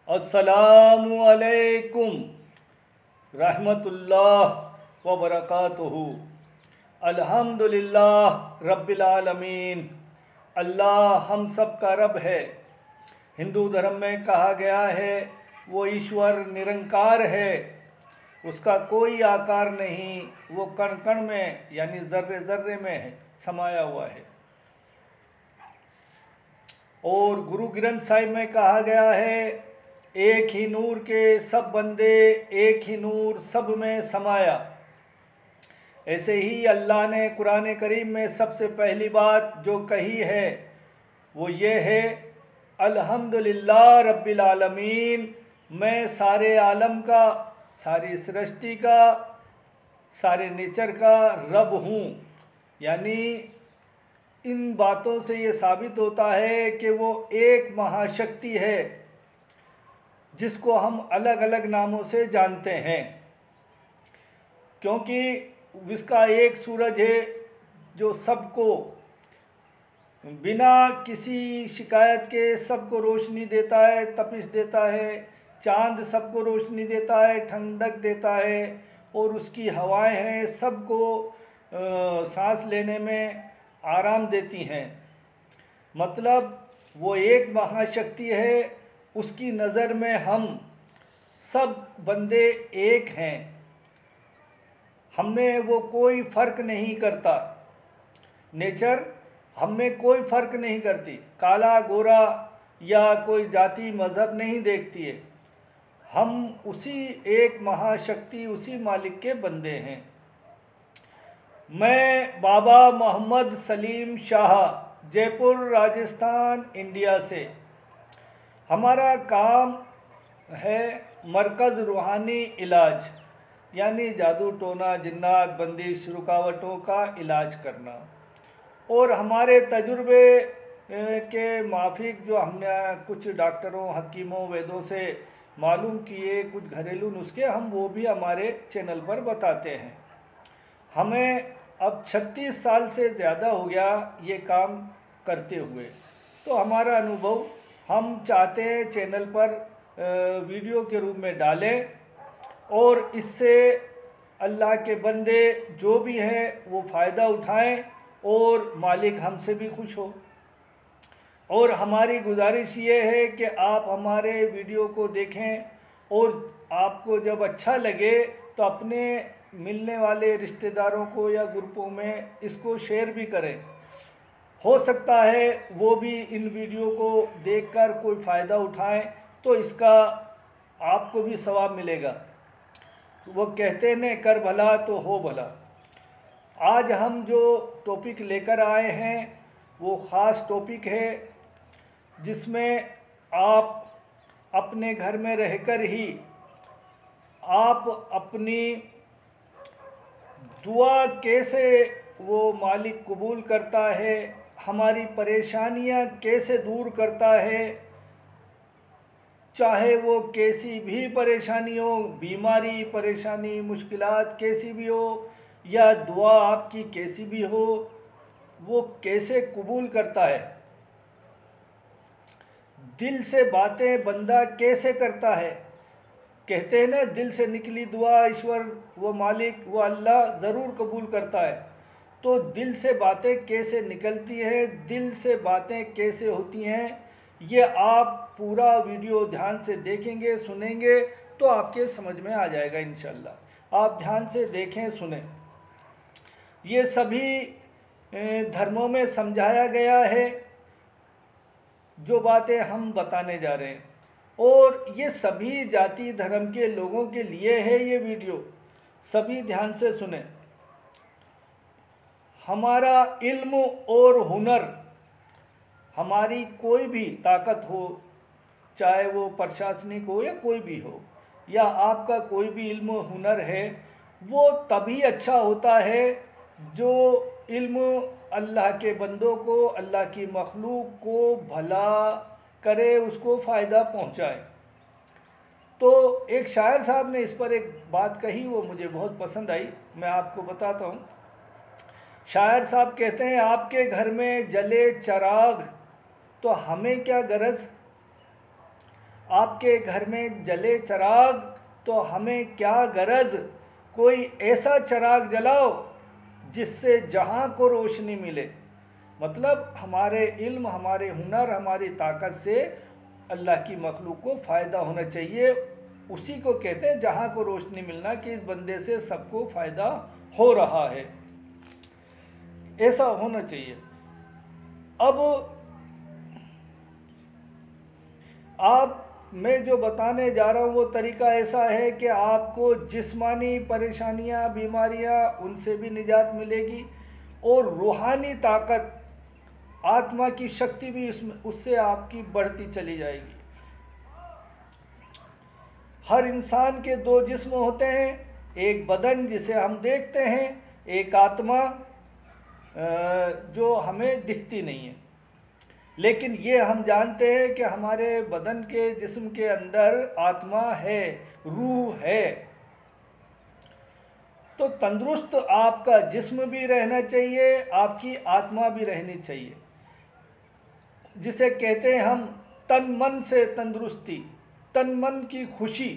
अस्सलामु अलैकुम रहमतुल्लाह व बरकातुहू। अल्हम्दुलिल्लाह रब्बिल आलमीन। अल्लाह हम सब का रब है। हिंदू धर्म में कहा गया है वो ईश्वर निरंकार है, उसका कोई आकार नहीं, वो कण कण में यानी ज़र्रे ज़र्रे में है, समाया हुआ है। और गुरु ग्रंथ साहिब में कहा गया है एक ही नूर के सब बंदे, एक ही नूर सब में समाया। ऐसे ही अल्लाह ने कुरान करीम में सबसे पहली बात जो कही है वो ये है अल्हम्दुलिल्लाह रब्बिल आलमीन। मैं सारे आलम का, सारी सृष्टि का, सारे नेचर का रब हूँ। यानी इन बातों से ये साबित होता है कि वो एक महाशक्ति है जिसको हम अलग अलग नामों से जानते हैं, क्योंकि इसका एक सूरज है जो सबको बिना किसी शिकायत के सबको रोशनी देता है, तपिश देता है। चांद सबको रोशनी देता है, ठंडक देता है, और उसकी हवाएं हैं सबको सांस लेने में आराम देती हैं। मतलब वो एक महाशक्ति है, उसकी नज़र में हम सब बंदे एक हैं। हमें वो कोई फ़र्क नहीं करता, नेचर हमें कोई फ़र्क नहीं करती, काला गोरा या कोई जाति मज़हब नहीं देखती है। हम उसी एक महाशक्ति, उसी मालिक के बंदे हैं। मैं बाबा मोहम्मद सलीम शाह, जयपुर राजस्थान इंडिया से। हमारा काम है मरकज़ रूहानी इलाज, यानी जादू टोना जिन्नात बंदिश रुकावटों का इलाज करना। और हमारे तजुर्बे के माफिक जो हमने कुछ डॉक्टरों, हकीमों, वैद्यों से मालूम किए कुछ घरेलू नुस्खे, हम वो भी हमारे चैनल पर बताते हैं। हमें अब 36 साल से ज़्यादा हो गया ये काम करते हुए, तो हमारा अनुभव हम चाहते हैं चैनल पर वीडियो के रूप में डालें, और इससे अल्लाह के बंदे जो भी हैं वो फ़ायदा उठाएं और मालिक हमसे भी खुश हो। और हमारी गुजारिश ये है कि आप हमारे वीडियो को देखें, और आपको जब अच्छा लगे तो अपने मिलने वाले रिश्तेदारों को या ग्रुपों में इसको शेयर भी करें। हो सकता है वो भी इन वीडियो को देखकर कोई फ़ायदा उठाएं, तो इसका आपको भी सवाब मिलेगा। वो कहते हैं कर भला तो हो भला। आज हम जो टॉपिक लेकर आए हैं वो ख़ास टॉपिक है जिसमें आप अपने घर में रहकर ही आप अपनी दुआ कैसे वो मालिक कबूल करता है, हमारी परेशानियां कैसे दूर करता है, चाहे वो कैसी भी परेशानी हो, बीमारी, परेशानी, मुश्किलात कैसी भी हो, या दुआ आपकी कैसी भी हो, वो कैसे कबूल करता है। दिल से बातें बंदा कैसे करता है। कहते हैं ना, दिल से निकली दुआ ईश्वर, वो मालिक, वो अल्लाह ज़रूर कबूल करता है। तो दिल से बातें कैसे निकलती हैं, दिल से बातें कैसे होती हैं, ये आप पूरा वीडियो ध्यान से देखेंगे, सुनेंगे तो आपके समझ में आ जाएगा इंशाल्लाह। आप ध्यान से देखें, सुनें। ये सभी धर्मों में समझाया गया है जो बातें हम बताने जा रहे हैं, और ये सभी जाति धर्म के लोगों के लिए है ये वीडियो। सभी ध्यान से सुने। हमारा इल्म और हुनर, हमारी कोई भी ताकत हो, चाहे वो प्रशासनिक हो या कोई भी हो, या आपका कोई भी इल्म हुनर है, वो तभी अच्छा होता है जो इल्म अल्लाह के बंदों को, अल्लाह की मखलूक को भला करे, उसको फ़ायदा पहुंचाए। तो एक शायर साहब ने इस पर एक बात कही, वो मुझे बहुत पसंद आई, मैं आपको बताता हूँ। शायर साहब कहते हैं आपके घर में जले चराग तो हमें क्या गरज, आपके घर में जले चिराग तो हमें क्या गरज, कोई ऐसा चिराग जलाओ जिससे जहां को रोशनी मिले। मतलब हमारे इल्म, हमारे हुनर, हमारी ताकत से अल्लाह की मखलूक को फ़ायदा होना चाहिए। उसी को कहते हैं जहाँ को रोशनी मिलना, कि इस बंदे से सबको फ़ायदा हो रहा है, ऐसा होना चाहिए। अब आप मैं जो बताने जा रहा हूँ वो तरीका ऐसा है कि आपको जिस्मानी परेशानियाँ, बीमारियाँ, उनसे भी निजात मिलेगी और रूहानी ताकत, आत्मा की शक्ति भी उससे आपकी बढ़ती चली जाएगी। हर इंसान के दो जिस्म होते हैं, एक बदन जिसे हम देखते हैं, एक आत्मा जो हमें दिखती नहीं है। लेकिन ये हम जानते हैं कि हमारे बदन के जिस्म के अंदर आत्मा है, रूह है। तो तंदुरुस्त आपका जिस्म भी रहना चाहिए, आपकी आत्मा भी रहनी चाहिए, जिसे कहते हैं हम तन मन से तंदुरुस्ती, तन मन की खुशी।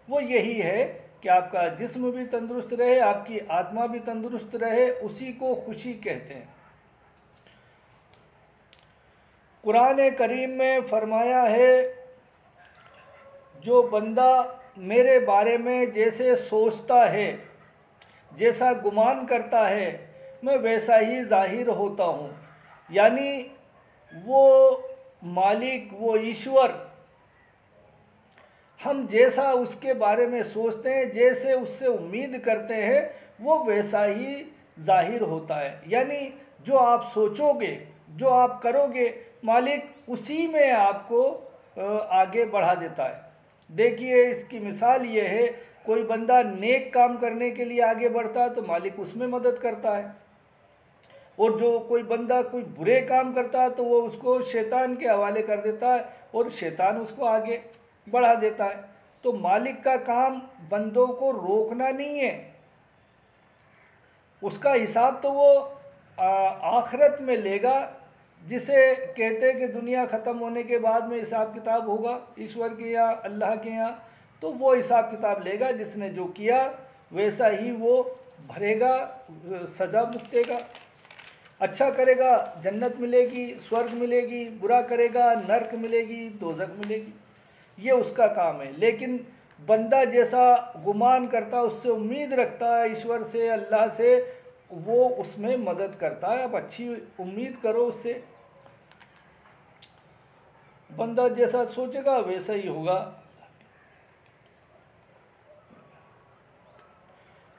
वो यही है कि आपका जिस्म भी तंदुरुस्त रहे, आपकी आत्मा भी तंदुरुस्त रहे, उसी को खुशी कहते हैं। कुरान करीम में फरमाया है, जो बंदा मेरे बारे में जैसे सोचता है, जैसा गुमान करता है, मैं वैसा ही जाहिर होता हूँ। यानी वो मालिक, वो ईश्वर, हम जैसा उसके बारे में सोचते हैं, जैसे उससे उम्मीद करते हैं, वो वैसा ही जाहिर होता है। यानी जो आप सोचोगे, जो आप करोगे, मालिक उसी में आपको आगे बढ़ा देता है। देखिए, इसकी मिसाल ये है, कोई बंदा नेक काम करने के लिए आगे बढ़ता है तो मालिक उसमें मदद करता है, और जो कोई बंदा कोई बुरे काम करता है तो वो उसको शैतान के हवाले कर देता है और शैतान उसको आगे बढ़ा देता है। तो मालिक का काम बंदों को रोकना नहीं है, उसका हिसाब तो वो आखिरत में लेगा, जिसे कहते हैं कि दुनिया ख़त्म होने के बाद में हिसाब किताब होगा ईश्वर के यहाँ, अल्लाह के यहाँ। तो वो हिसाब किताब लेगा, जिसने जो किया वैसा ही वो भरेगा, सज़ा भुगतेगा। अच्छा करेगा जन्नत मिलेगी, स्वर्ग मिलेगी, बुरा करेगा नरक मिलेगी, दोज़ख मिलेगी। ये उसका काम है। लेकिन बंदा जैसा गुमान करता, उससे उम्मीद रखता है ईश्वर से, अल्लाह से, वो उसमें मदद करता है। अब अच्छी उम्मीद करो उससे, बंदा जैसा सोचेगा वैसा ही होगा।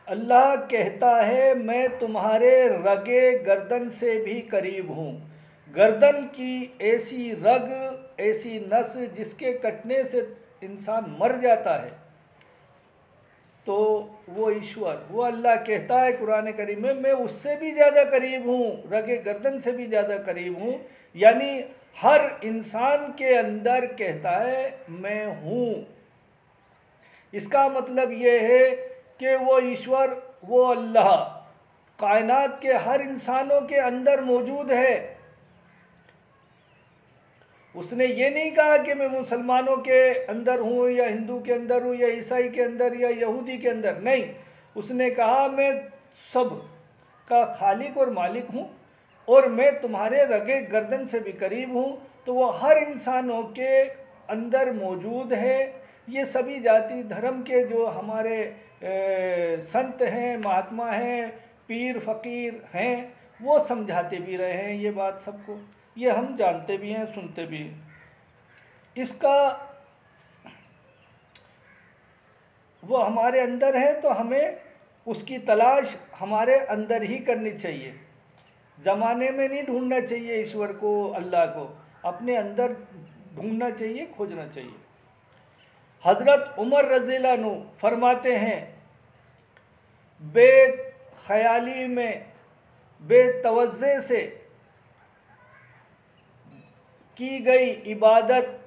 अल्लाह कहता है, मैं तुम्हारे रगे गर्दन से भी करीब हूँ। गर्दन की ऐसी रग, ऐसी नस जिसके कटने से इंसान मर जाता है, तो वो ईश्वर, वो अल्लाह कहता है कुरान करीम में, मैं उससे भी ज़्यादा करीब हूँ, रगे गर्दन से भी ज़्यादा करीब हूँ। यानी हर इंसान के अंदर कहता है मैं हूँ। इसका मतलब ये है कि वो ईश्वर, वो अल्लाह कायनात के हर इंसानों के अंदर मौजूद है। उसने ये नहीं कहा कि मैं मुसलमानों के अंदर हूँ, या हिंदू के अंदर हूँ, या ईसाई के अंदर, या यहूदी के अंदर, नहीं। उसने कहा मैं सब का खालिक और मालिक हूँ, और मैं तुम्हारे रगे गर्दन से भी करीब हूँ। तो वो हर इंसानों के अंदर मौजूद है। ये सभी जाति धर्म के जो हमारे संत हैं, महात्मा हैं, पीर फ़कीर हैं, वो समझाते भी रहे हैं ये बात सबको, ये हम जानते भी हैं, सुनते भी हैं। इसका वो हमारे अंदर है, तो हमें उसकी तलाश हमारे अंदर ही करनी चाहिए। ज़माने में नहीं ढूंढना चाहिए ईश्वर को, अल्लाह को, अपने अंदर ढूंढना चाहिए, खोजना चाहिए। हज़रत उमर रज़ियल्लाहु अन्हु फरमाते हैं, बेख्याली में, बेतवज्जे से की गई इबादत,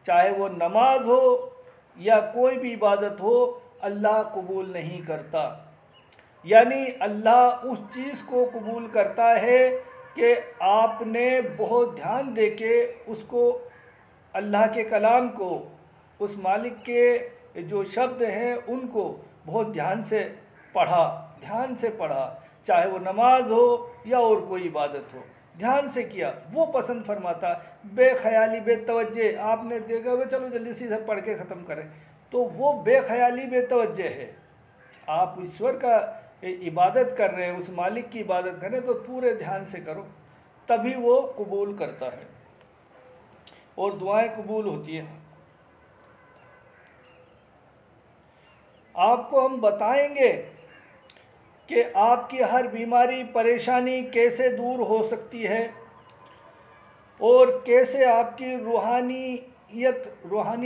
चाहे वो नमाज हो या कोई भी इबादत हो, अल्लाह कबूल नहीं करता। यानी अल्लाह उस चीज़ को कबूल करता है कि आपने बहुत ध्यान देके उसको अल्लाह के कलाम को, उस मालिक के जो शब्द हैं उनको बहुत ध्यान से पढ़ा, चाहे वो नमाज हो या और कोई इबादत हो, ध्यान से किया, वो पसंद फरमाता। बेख्याली बेतवज्जे आपने देखा हुआ चलो जल्दी से पढ़ के ख़त्म करें, तो वो बेख्याली बेतवज्जे है। आप ईश्वर का इबादत कर रहे हैं, उस मालिक की इबादत कर रहे हैं, तो पूरे ध्यान से करो, तभी वो कबूल करता है और दुआएं कबूल होती हैं। आपको हम बताएंगे कि आपकी हर बीमारी परेशानी कैसे दूर हो सकती है और कैसे आपकी रूहानी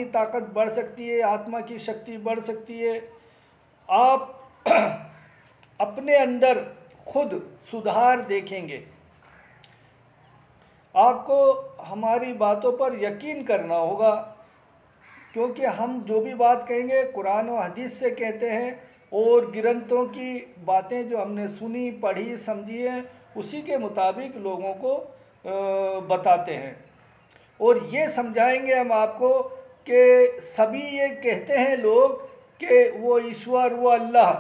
ताकत बढ़ सकती है, आत्मा की शक्ति बढ़ सकती है। आप अपने अंदर खुद सुधार देखेंगे। आपको हमारी बातों पर यकीन करना होगा, क्योंकि हम जो भी बात कहेंगे कुरान और हदीस से कहते हैं और ग्रंथों की बातें जो हमने सुनी पढ़ी समझी हैं उसी के मुताबिक लोगों को बताते हैं। और ये समझाएंगे हम आपको कि सभी ये कहते हैं लोग कि वो ईश्वर, वो अल्लाह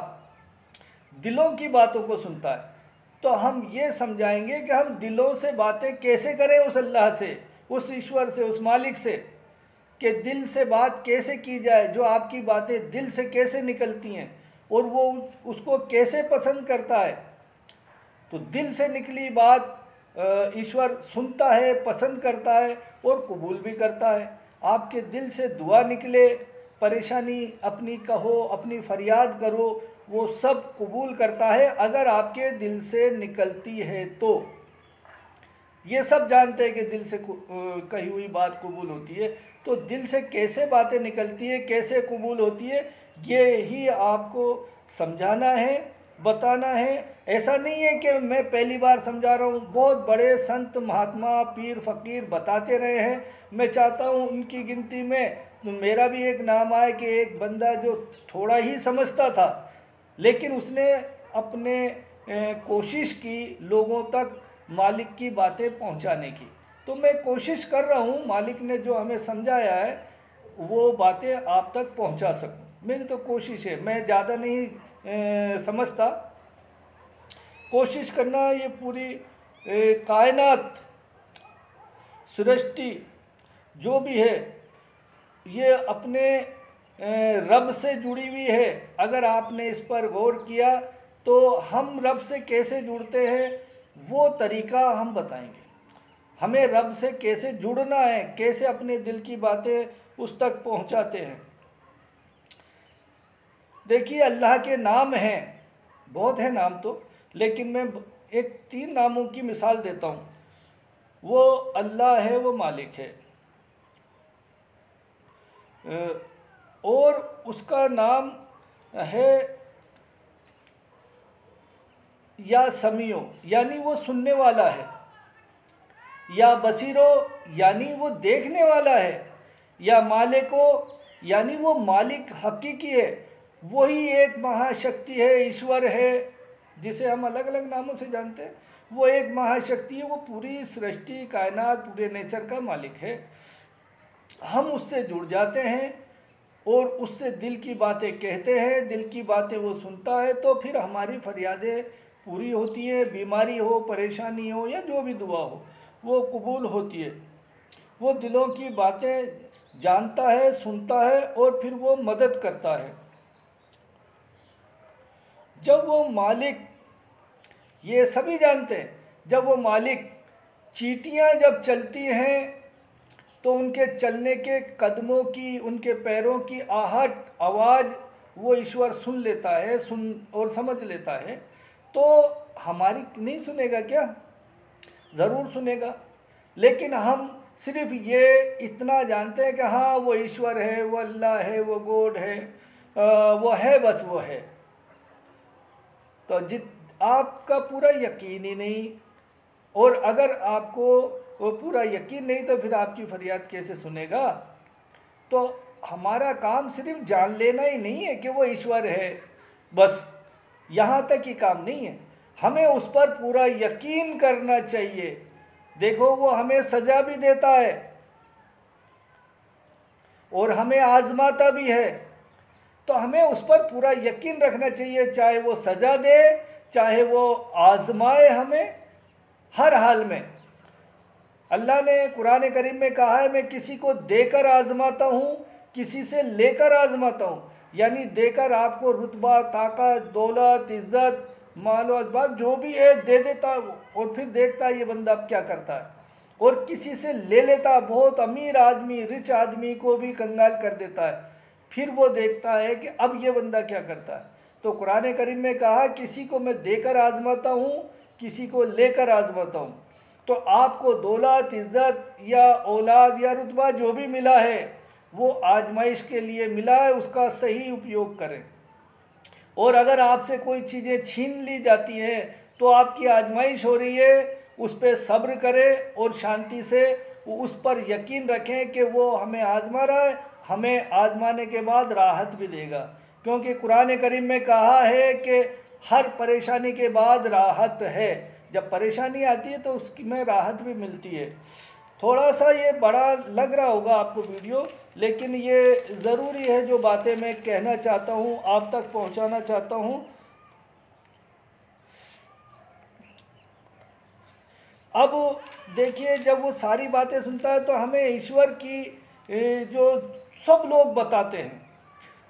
दिलों की बातों को सुनता है, तो हम ये समझाएंगे कि हम दिलों से बातें कैसे करें उस अल्लाह से, उस ईश्वर से, उस मालिक से, कि दिल से बात कैसे की जाए, जो आपकी बातें दिल से कैसे निकलती हैं और वो उसको कैसे पसंद करता है। तो दिल से निकली बात ईश्वर सुनता है, पसंद करता है और कबूल भी करता है। आपके दिल से दुआ निकले, परेशानी अपनी कहो, अपनी फरियाद करो, वो सब कबूल करता है अगर आपके दिल से निकलती है तो। ये सब जानते हैं कि दिल से कही हुई बात कबूल होती है, तो दिल से कैसे बातें निकलती है, कैसे कबूल होती है, ये ही आपको समझाना है, बताना है। ऐसा नहीं है कि मैं पहली बार समझा रहा हूँ, बहुत बड़े संत महात्मा पीर फ़कीर बताते रहे हैं। मैं चाहता हूँ उनकी गिनती में तो मेरा भी एक नाम आए कि एक बंदा जो थोड़ा ही समझता था लेकिन उसने अपने कोशिश की लोगों तक मालिक की बातें पहुंचाने की। तो मैं कोशिश कर रहा हूं मालिक ने जो हमें समझाया है वो बातें आप तक पहुंचा सकूं। मेरी तो कोशिश है, मैं ज़्यादा नहीं समझता। कोशिश करना, ये पूरी कायनात सृष्टि जो भी है ये अपने रब से जुड़ी हुई है। अगर आपने इस पर गौर किया तो हम रब से कैसे जुड़ते हैं वो तरीका हम बताएंगे। हमें रब से कैसे जुड़ना है, कैसे अपने दिल की बातें उस तक पहुंचाते हैं। देखिए अल्लाह के नाम हैं, बहुत है नाम तो, लेकिन मैं एक 3 नामों की मिसाल देता हूँ। वो अल्लाह है, वो मालिक है, और उसका नाम है या समीओ यानी वो सुनने वाला है, या बसीरो यानी वो देखने वाला है, या मालिको यानी वो मालिक हकीकी है। वही एक महाशक्ति है, ईश्वर है, जिसे हम अलग अलग नामों से जानते हैं। वो एक महाशक्ति है, वो पूरी सृष्टि कायनात पूरे नेचर का मालिक है। हम उससे जुड़ जाते हैं और उससे दिल की बातें कहते हैं, दिल की बातें वो सुनता है, तो फिर हमारी फरियादें पूरी होती हैं। बीमारी हो, परेशानी हो या जो भी दुआ हो वो कबूल होती है। वो दिलों की बातें जानता है, सुनता है और फिर वो मदद करता है। जब वो मालिक, ये सभी जानते हैं, जब वो मालिक चींटियां जब चलती हैं तो उनके चलने के कदमों की, उनके पैरों की आहट आवाज़ वो ईश्वर सुन लेता है, सुन और समझ लेता है। तो हमारी नहीं सुनेगा क्या? ज़रूर सुनेगा। लेकिन हम सिर्फ ये इतना जानते हैं कि हाँ वो ईश्वर है, वो अल्लाह है, वो गॉड है, वो है, बस वो है। तो आपका पूरा यकीन ही नहीं, और अगर आपको वो पूरा यकीन नहीं तो फिर आपकी फरियाद कैसे सुनेगा? तो हमारा काम सिर्फ जान लेना ही नहीं है कि वो ईश्वर है, बस यहाँ तक ही काम नहीं है। हमें उस पर पूरा यकीन करना चाहिए। देखो वो हमें सज़ा भी देता है, और हमें आजमाता भी है, तो हमें उस पर पूरा यकीन रखना चाहिए, चाहे वो सज़ा दे, चाहे वो आजमाए हमें, हर हाल में। अल्लाह ने कुरान करीम में कहा है, मैं किसी को देकर आजमाता हूँ, किसी से लेकर आजमाता हूँ। यानी देकर आपको रुतबा, ताकत, दौलत, इज़्ज़त, माल और असबाब जो भी है दे देता है, और फिर देखता है ये बंदा अब क्या करता है। और किसी से ले लेता, बहुत अमीर आदमी, रिच आदमी को भी कंगाल कर देता है, फिर वो देखता है कि अब ये बंदा क्या करता है। तो कुरान करीम में कहा, किसी को मैं देकर आजमाता हूँ, किसी को लेकर आजमाता हूँ। तो आपको दौलत, इज़्ज़त या औलाद या रुतबा जो भी मिला है वो आजमाइश के लिए मिला है, उसका सही उपयोग करें। और अगर आपसे कोई चीज़ें छीन ली जाती हैं तो आपकी आजमाइश हो रही है, उस पर सब्र करें और शांति से उस पर यकीन रखें कि वो हमें आजमा रहा है, हमें आजमाने के बाद राहत भी देगा। क्योंकि कुरान करीम में कहा है कि हर परेशानी के बाद राहत है। जब परेशानी आती है तो उसकी में राहत भी मिलती है। थोड़ा सा ये बड़ा लग रहा होगा आपको वीडियो, लेकिन ये ज़रूरी है, जो बातें मैं कहना चाहता हूँ आप तक पहुँचाना चाहता हूँ। अब देखिए, जब वो सारी बातें सुनता है तो हमें ईश्वर की जो सब लोग बताते हैं,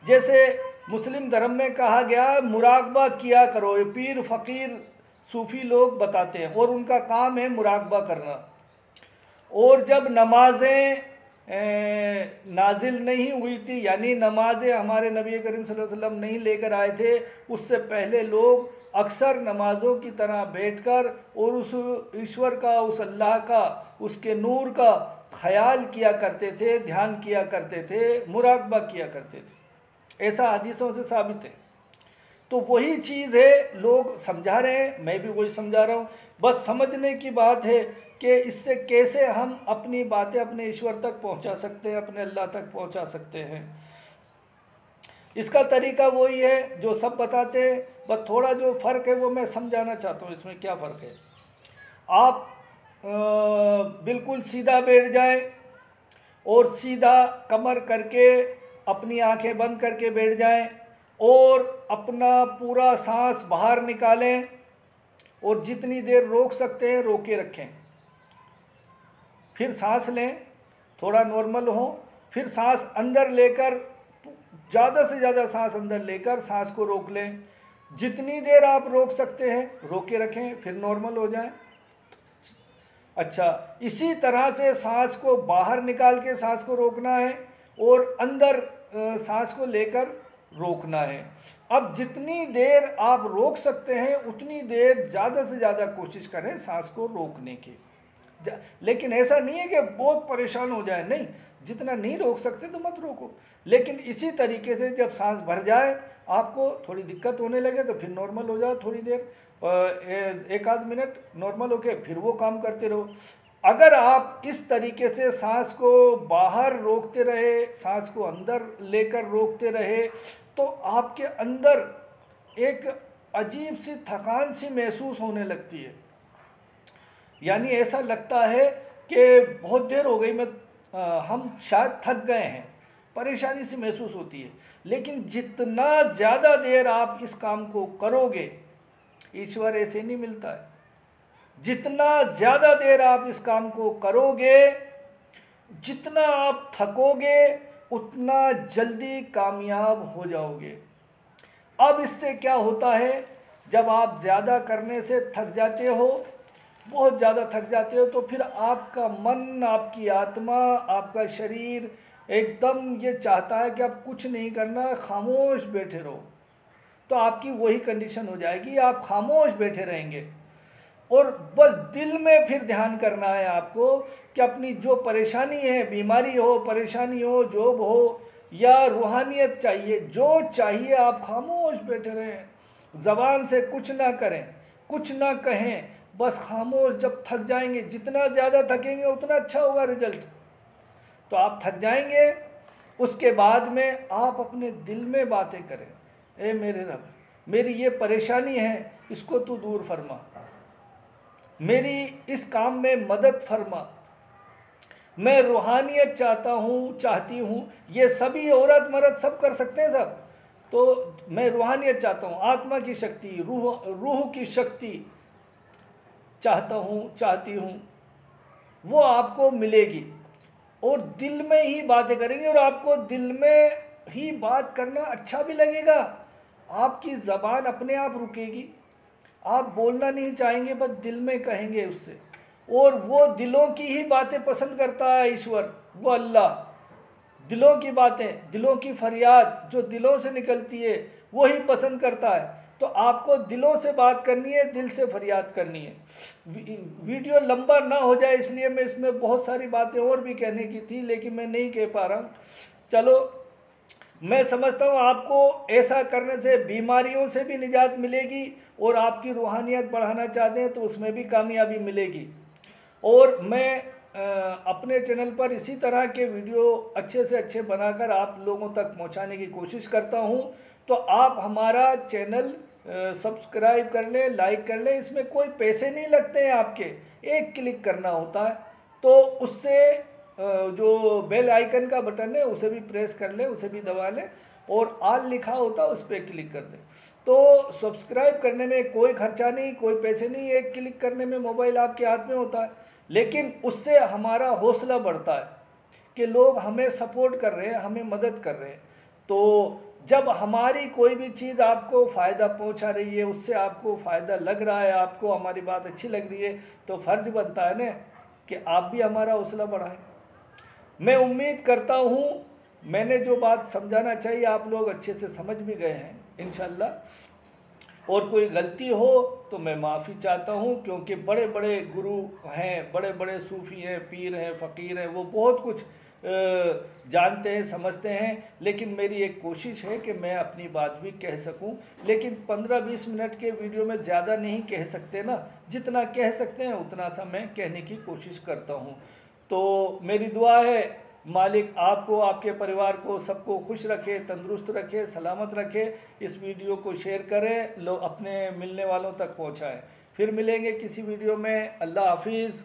जैसे मुस्लिम धर्म में कहा गया मुराकबा किया करो, ये पीर फ़कीर सूफ़ी लोग बताते हैं और उनका काम है मुराकबा करना। और जब नमाज़ें नाजिल नहीं हुई थी, यानी नमाज़ें हमारे नबी करीम सल्लल्लाहु अलैहि वसल्लम नहीं लेकर आए थे, उससे पहले लोग अक्सर नमाज़ों की तरह बैठकर और उस ईश्वर का, उस अल्लाह का, उसके नूर का ख्याल किया करते थे, ध्यान किया करते थे, मुराकबा किया करते थे। ऐसा हदीसों से साबित है। तो वही चीज़ है, लोग समझा रहे हैं, मैं भी वही समझा रहा हूँ। बस समझने की बात है कि इससे कैसे हम अपनी बातें अपने ईश्वर तक पहुँचा सकते हैं, अपने अल्लाह तक पहुँचा सकते हैं। इसका तरीका वही है जो सब बताते हैं, बस थोड़ा जो फ़र्क है वो मैं समझाना चाहता हूँ। इसमें क्या फ़र्क है, आप बिल्कुल सीधा बैठ जाएं और सीधा कमर करके अपनी आंखें बंद करके बैठ जाएं और अपना पूरा सांस बाहर निकालें और जितनी देर रोक सकते हैं रोके रखें। फिर सांस लें, थोड़ा नॉर्मल हो, फिर सांस अंदर लेकर, ज़्यादा से ज़्यादा सांस अंदर लेकर सांस को रोक लें। जितनी देर आप रोक सकते हैं रोके रखें, फिर नॉर्मल हो जाए। अच्छा, इसी तरह से सांस को बाहर निकाल के सांस को रोकना है और अंदर सांस को लेकर रोकना है। अब जितनी देर आप रोक सकते हैं उतनी देर ज़्यादा से ज़्यादा कोशिश करें सांस को रोकने की। लेकिन ऐसा नहीं है कि बहुत परेशान हो जाए, नहीं, जितना नहीं रोक सकते तो मत रोको। लेकिन इसी तरीके से जब सांस भर जाए, आपको थोड़ी दिक्कत होने लगे तो फिर नॉर्मल हो जाओ, थोड़ी देर, एक आध मिनट नॉर्मल होके फिर वो काम करते रहो। अगर आप इस तरीके से सांस को बाहर रोकते रहे, सांस को अंदर लेकर रोकते रहे, तो आपके अंदर एक अजीब सी थकान सी महसूस होने लगती है। यानी ऐसा लगता है कि बहुत देर हो गई, हम शायद थक गए हैं, परेशानी सी महसूस होती है। लेकिन जितना ज़्यादा देर आप इस काम को करोगे, ईश्वर ऐसे नहीं मिलता है, जितना ज़्यादा देर आप इस काम को करोगे, जितना आप थकोगे उतना जल्दी कामयाब हो जाओगे। अब इससे क्या होता है, जब आप ज़्यादा करने से थक जाते हो, बहुत ज़्यादा थक जाते हो, तो फिर आपका मन, आपकी आत्मा, आपका शरीर एकदम ये चाहता है कि आप कुछ नहीं करना, खामोश बैठे रहो। तो आपकी वही कंडीशन हो जाएगी, आप खामोश बैठे रहेंगे और बस दिल में फिर ध्यान करना है आपको कि अपनी जो परेशानी है, बीमारी हो, परेशानी हो, जॉब हो या रूहानियत चाहिए, जो चाहिए, आप खामोश बैठे रहें, ज़बान से कुछ ना करें, कुछ ना कहें, बस खामोश। जब थक जाएंगे, जितना ज़्यादा थकेंगे उतना अच्छा होगा रिजल्ट। तो आप थक जाएंगे, उसके बाद में आप अपने दिल में बातें करें, ए मेरे रब, मेरी ये परेशानी है, इसको तू दूर फरमा, मेरी इस काम में मदद फरमा, मैं रूहानियत चाहती हूँ। ये सभी औरत मर्द सब कर सकते हैं सब। तो मैं रूहानियत चाहता हूँ, आत्मा की शक्ति, रूह की शक्ति चाहती हूँ, वो आपको मिलेगी। और दिल में ही बातें करेंगे और आपको दिल में ही बात करना अच्छा भी लगेगा। आपकी ज़बान अपने आप रुकेगी, आप बोलना नहीं चाहेंगे, बस दिल में कहेंगे उससे। और वो दिलों की ही बातें पसंद करता है ईश्वर, वो अल्लाह। दिलों की बातें, दिलों की फरियाद जो दिलों से निकलती है वो ही पसंद करता है। तो आपको दिलों से बात करनी है, दिल से फरियाद करनी है। वीडियो लंबा ना हो जाए इसलिए मैं इसमें बहुत सारी बातें और भी कहने की थी, लेकिन मैं नहीं कह पा रहा हूँ। चलो, मैं समझता हूँ आपको ऐसा करने से बीमारियों से भी निजात मिलेगी, और आपकी रूहानियत बढ़ाना चाहते हैं तो उसमें भी कामयाबी मिलेगी। और मैं अपने चैनल पर इसी तरह के वीडियो अच्छे से अच्छे बनाकर आप लोगों तक पहुंचाने की कोशिश करता हूं। तो आप हमारा चैनल सब्सक्राइब कर लें, लाइक कर लें। इसमें कोई पैसे नहीं लगते हैं, आपके एक क्लिक करना होता है। तो उससे जो बेल आइकन का बटन है उसे भी प्रेस कर लें, उसे भी दबा लें, और आल लिखा होता है उस पर क्लिक कर दें। तो सब्सक्राइब करने में कोई खर्चा नहीं, कोई पैसे नहीं, एक क्लिक करने में मोबाइल आपके हाथ में होता है। लेकिन उससे हमारा हौसला बढ़ता है कि लोग हमें सपोर्ट कर रहे हैं, हमें मदद कर रहे हैं। तो जब हमारी कोई भी चीज़ आपको फ़ायदा पहुंचा रही है, उससे आपको फ़ायदा लग रहा है, आपको हमारी बात अच्छी लग रही है, तो फ़र्ज बनता है ना कि आप भी हमारा हौसला बढ़ाएं। मैं उम्मीद करता हूँ मैंने जो बात समझाना चाहिए आप लोग अच्छे से समझ भी गए हैं इंशाल्लाह। और कोई गलती हो तो मैं माफ़ी चाहता हूँ, क्योंकि बड़े बड़े गुरु हैं, बड़े बड़े सूफ़ी हैं, पीर हैं, फ़कीर हैं, वो बहुत कुछ जानते हैं, समझते हैं। लेकिन मेरी एक कोशिश है कि मैं अपनी बात भी कह सकूं। लेकिन 15-20 मिनट के वीडियो में ज़्यादा नहीं कह सकते ना, जितना कह सकते हैं उतना सा मैं कहने की कोशिश करता हूं। तो मेरी दुआ है मालिक आपको, आपके परिवार को, सबको खुश रखे, तंदुरुस्त रखे, सलामत रखे। इस वीडियो को शेयर करें, लोग अपने मिलने वालों तक पहुँचाएँ। फिर मिलेंगे किसी वीडियो में। अल्लाह हाफिज़।